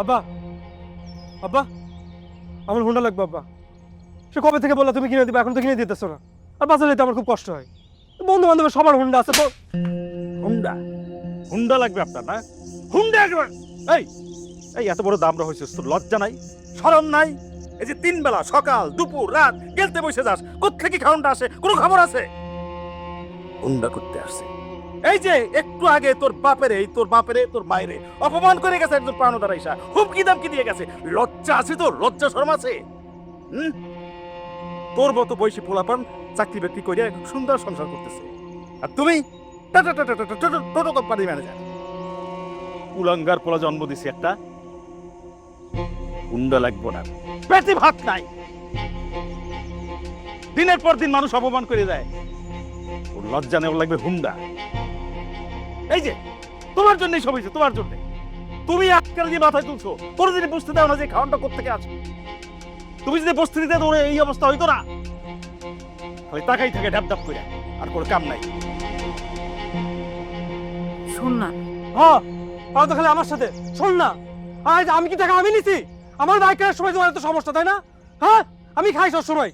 আব্বা, আব্বা, আমার হুন্ডা লাগবে আব্বা। সে কবে থেকে বললা তুমি কিনে দিবে, এখন তো কিনে দিতেছো না। আর বাজারে যেতে আমার খুব কষ্ট হয়। বন্ধু বান্ধবের সবার হুন্ডা আছে তো। হুন্ডা হুন্ডা লাগবে আপনার না? হুন্ডা একবার- এই এই এত বড় দামরা হয়েছে, তোর লজ্জা নাই, শরম নাই? এই যে 3 বেলা সকাল দুপুর রাত গেলতে বসে যাস, কোত্থেকে খাউনটা আসে কোনো খবর আছে? হুন্ডা করতে আসছে। এই যে একটু আগে তোর বাপেরে তোর মায়েরে অপমান করে গেছে একজন প্রাণদার আইসা, হুমকি দামকি দিয়ে গেছে। লজ্জা আছে তোর? লজ্জা শরম আছে? হুম? তোর মতো বয়সী পোলাপান চাকরি বাকরি করে সুন্দর সংসার করতেছে, আর তুমি টোটো কোম্পানি ম্যানেজার। কুলাঙ্গার পোলা জন্ম দিছি একটা। হুন্ডা লাগবো না, পেটে ভাত নাই। দিনের পর দিন মানুষ অপমান করে যায়, ওর লজ্জা নেওয়া লাগবে হুন্ডা। এই যে তোমার জন্যই সব হয়েছে, তোমার জন্য। তুমি আজকাল যে মাথায় তুলছো, তোর যদি বুঝতে দাও না যে খাওয়ানটা কোত্থেকে আসবে। তুমি যদি বসতে দিতে তোর এই অবস্থা হইতো না। খালি তাকাই থাকে ঢাপ ঢাপ করে, আর কোনো কাম নাই। শোন না, হ্যাঁ, তাও তো খালি আমার সাথে। শোন না, আজ আমি কি টাকা আমি নিছি? আমার বাইক কেনার সময় তোমার এত সমস্যা, তাই না? হ্যাঁ, আমি খাই সব সময়।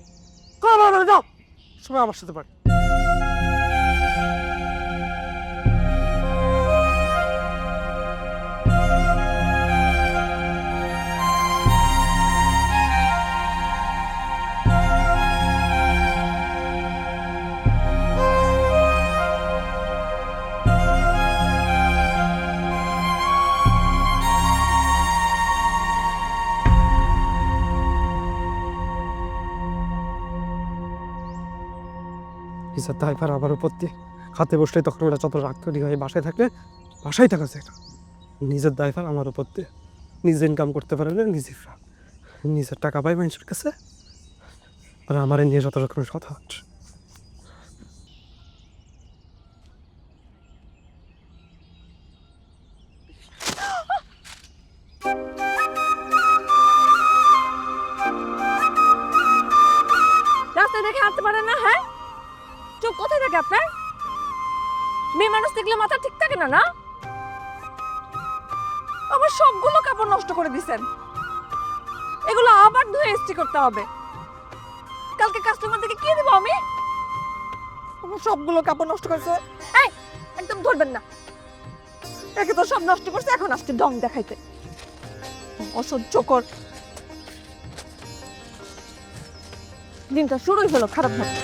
যাও সময় আমার সাথে পারে। হিসাব দায়ভার আমার উপর দিয়ে হাতে বসলে তখন ওরা যত রাগ তৈরি হয়ে বাসায় থাকলে বাসায় থাকা যায় না। নিজের দায়ভার আমার উপর দিয়ে। নিজে ইনকাম করতে পারে না, নিজে নিজের টাকা পাই মানুষের কাছে, আর আমার নিয়ে যত রকমের কথা হচ্ছে। রাস্তায় দেখে হাঁটতে পারেন না? হ্যাঁ, চোখ কোথায় থাকে আপনার? মেয়ে মানুষ দেখলে মাথা ঠিক থাকে না? না, আবার সবগুলো কাপড় নষ্ট করে দিছেন। এগুলো আবার ধুয়ে ইস্ত্রি করতে হবে। কালকে কাস্টমারদেরকে কি দেবো আমি? আমার সবগুলো কাপড় নষ্ট করেছে। এই, একদম ধরবেন না। একে তো সব নষ্ট করছে, এখন আসছে ঢং দেখাইতে। অসহ্যকর। দিনটা শুরুই হলো খারাপ ভাবে।